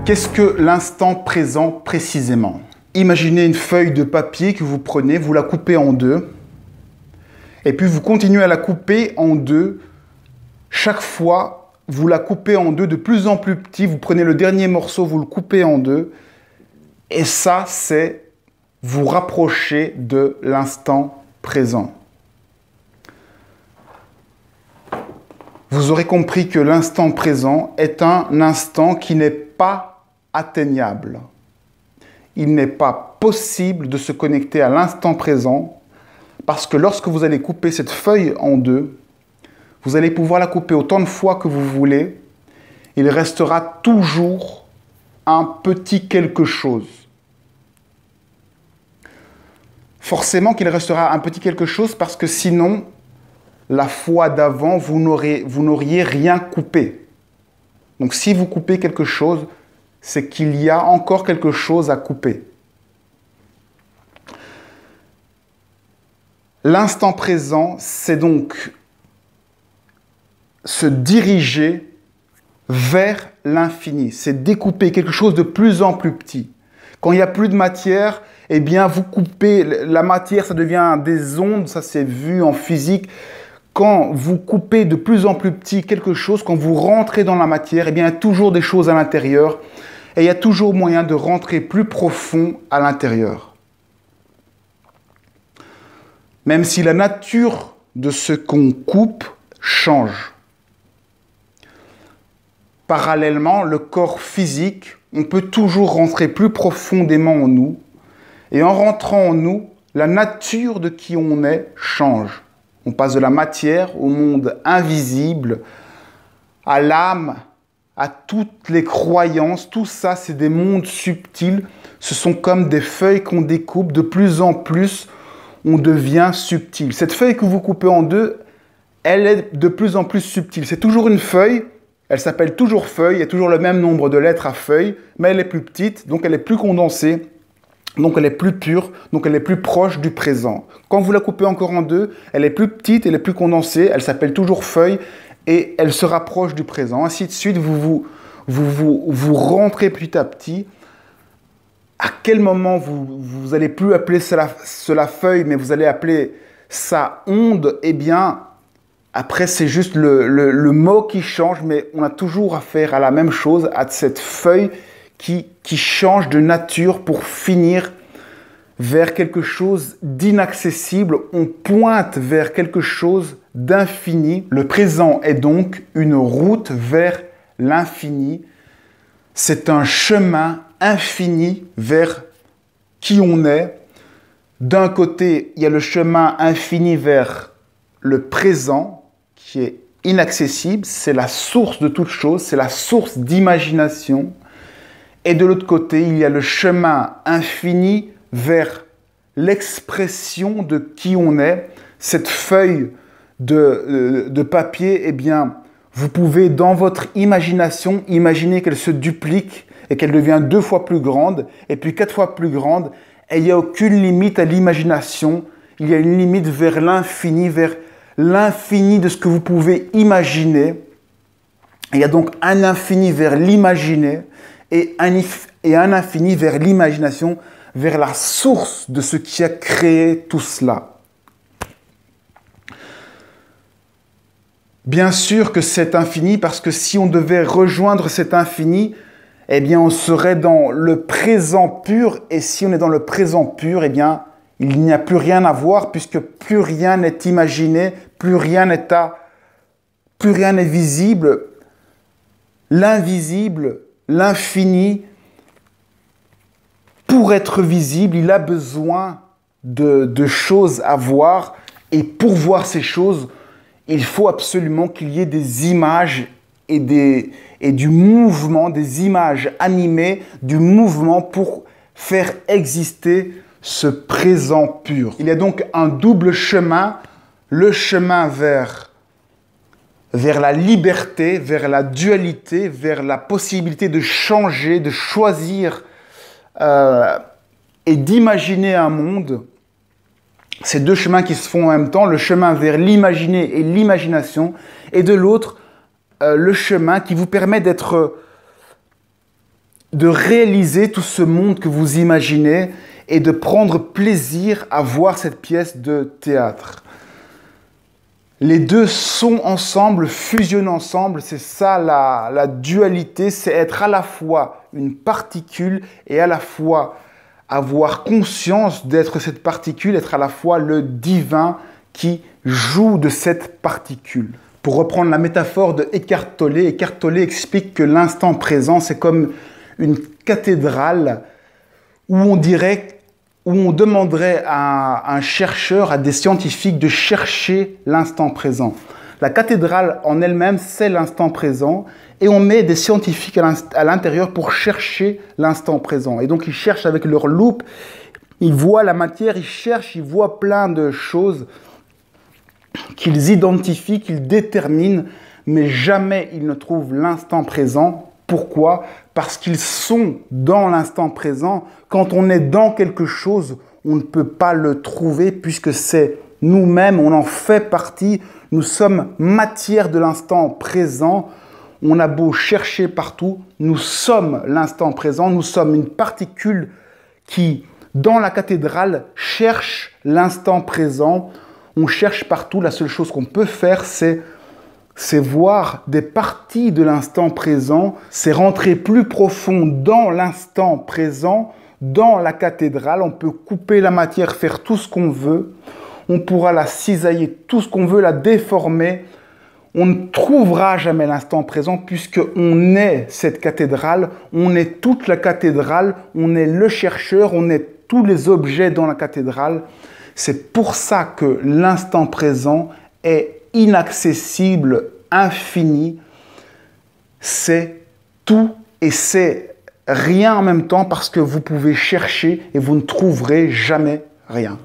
Qu'est-ce que l'instant présent précisément? Imaginez une feuille de papier que vous prenez, vous la coupez en deux, et puis vous continuez à la couper en deux. Chaque fois, vous la coupez en deux de plus en plus petit, vous prenez le dernier morceau, vous le coupez en deux, et ça, c'est vous rapprocher de l'instant présent. Vous aurez compris que l'instant présent est un instant qui n'est pas atteignable. Il n'est pas possible de se connecter à l'instant présent parce que lorsque vous allez couper cette feuille en deux, vous allez pouvoir la couper autant de fois que vous voulez. Il restera toujours un petit quelque chose. Forcément qu'il restera un petit quelque chose parce que sinon, la fois d'avant, vous n'auriez rien coupé. Donc si vous coupez quelque chose, c'est qu'il y a encore quelque chose à couper. L'instant présent, c'est donc se diriger vers l'infini. C'est découper quelque chose de plus en plus petit. Quand il n'y a plus de matière, eh bien, vous coupez la matière, ça devient des ondes, ça c'est vu en physique. Quand vous coupez de plus en plus petit quelque chose, quand vous rentrez dans la matière, eh bien, il y a toujours des choses à l'intérieur et il y a toujours moyen de rentrer plus profond à l'intérieur. Même si la nature de ce qu'on coupe change. Parallèlement, le corps physique, on peut toujours rentrer plus profondément en nous et en rentrant en nous, la nature de qui on est change. On passe de la matière au monde invisible, à l'âme, à toutes les croyances. Tout ça, c'est des mondes subtils. Ce sont comme des feuilles qu'on découpe. De plus en plus, on devient subtil. Cette feuille que vous coupez en deux, elle est de plus en plus subtile. C'est toujours une feuille. Elle s'appelle toujours feuille. Il y a toujours le même nombre de lettres à feuille, mais elle est plus petite, donc elle est plus condensée. Donc elle est plus pure, donc elle est plus proche du présent. Quand vous la coupez encore en deux, elle est plus petite, elle est plus condensée, elle s'appelle toujours feuille et elle se rapproche du présent. Ainsi de suite, vous rentrez petit à petit. À quel moment vous allez plus appeler cela feuille, mais vous allez appeler ça onde? Eh bien, après c'est juste le mot qui change, mais on a toujours affaire à la même chose, à cette feuille qui change de nature pour finir vers quelque chose d'inaccessible. On pointe vers quelque chose d'infini. Le présent est donc une route vers l'infini. C'est un chemin infini vers qui on est. D'un côté, il y a le chemin infini vers le présent qui est inaccessible. C'est la source de toute chose, c'est la source d'imagination. Et de l'autre côté, il y a le chemin infini vers l'expression de qui on est. Cette feuille de papier, eh bien, vous pouvez, dans votre imagination, imaginer qu'elle se duplique et qu'elle devient 2 fois plus grande, et puis 4 fois plus grande. Et il n'y a aucune limite à l'imagination. Il y a une limite vers l'infini de ce que vous pouvez imaginer. Il y a donc un infini vers l'imaginer. Et un infini vers l'imagination, vers la source de ce qui a créé tout cela. Bien sûr que c'est infini, parce que si on devait rejoindre cet infini, eh bien on serait dans le présent pur, et si on est dans le présent pur, eh bien il n'y a plus rien à voir, puisque plus rien n'est imaginé, plus rien n'est visible. L'invisible, l'infini, pour être visible, il a besoin de choses à voir. Et pour voir ces choses, il faut absolument qu'il y ait des images et du mouvement, des images animées, du mouvement pour faire exister ce présent pur. Il y a donc un double chemin, le chemin vers la liberté, vers la dualité, vers la possibilité de changer, de choisir et d'imaginer un monde. Ces deux chemins qui se font en même temps, le chemin vers l'imaginer et l'imagination, et de l'autre, le chemin qui vous permet d'être de réaliser tout ce monde que vous imaginez et de prendre plaisir à voir cette pièce de théâtre. Les deux sont ensemble, fusionnent ensemble, c'est ça la dualité, c'est être à la fois une particule et à la fois avoir conscience d'être cette particule, être à la fois le divin qui joue de cette particule. Pour reprendre la métaphore de Eckhart Tolle, Eckhart Tolle explique que l'instant présent, c'est comme une cathédrale où on demanderait à un chercheur, à des scientifiques de chercher l'instant présent. La cathédrale en elle-même, c'est l'instant présent et on met des scientifiques à l'intérieur pour chercher l'instant présent. Et donc ils cherchent avec leur loupe, ils voient la matière, ils cherchent, ils voient plein de choses qu'ils identifient, qu'ils déterminent, mais jamais ils ne trouvent l'instant présent. Pourquoi ? Parce qu'ils sont dans l'instant présent. Quand on est dans quelque chose, on ne peut pas le trouver puisque c'est nous-mêmes, on en fait partie. Nous sommes matière de l'instant présent. On a beau chercher partout, nous sommes l'instant présent. Nous sommes une particule qui, dans la cathédrale, cherche l'instant présent. On cherche partout. La seule chose qu'on peut faire, c'est voir des parties de l'instant présent, c'est rentrer plus profond dans l'instant présent, dans la cathédrale. On peut couper la matière, faire tout ce qu'on veut. On pourra la cisailler tout ce qu'on veut, la déformer. On ne trouvera jamais l'instant présent puisqu'on est cette cathédrale, on est toute la cathédrale, on est le chercheur, on est tous les objets dans la cathédrale. C'est pour ça que l'instant présent est inaccessible, infini. C'est tout et c'est rien en même temps parce que vous pouvez chercher et vous ne trouverez jamais rien.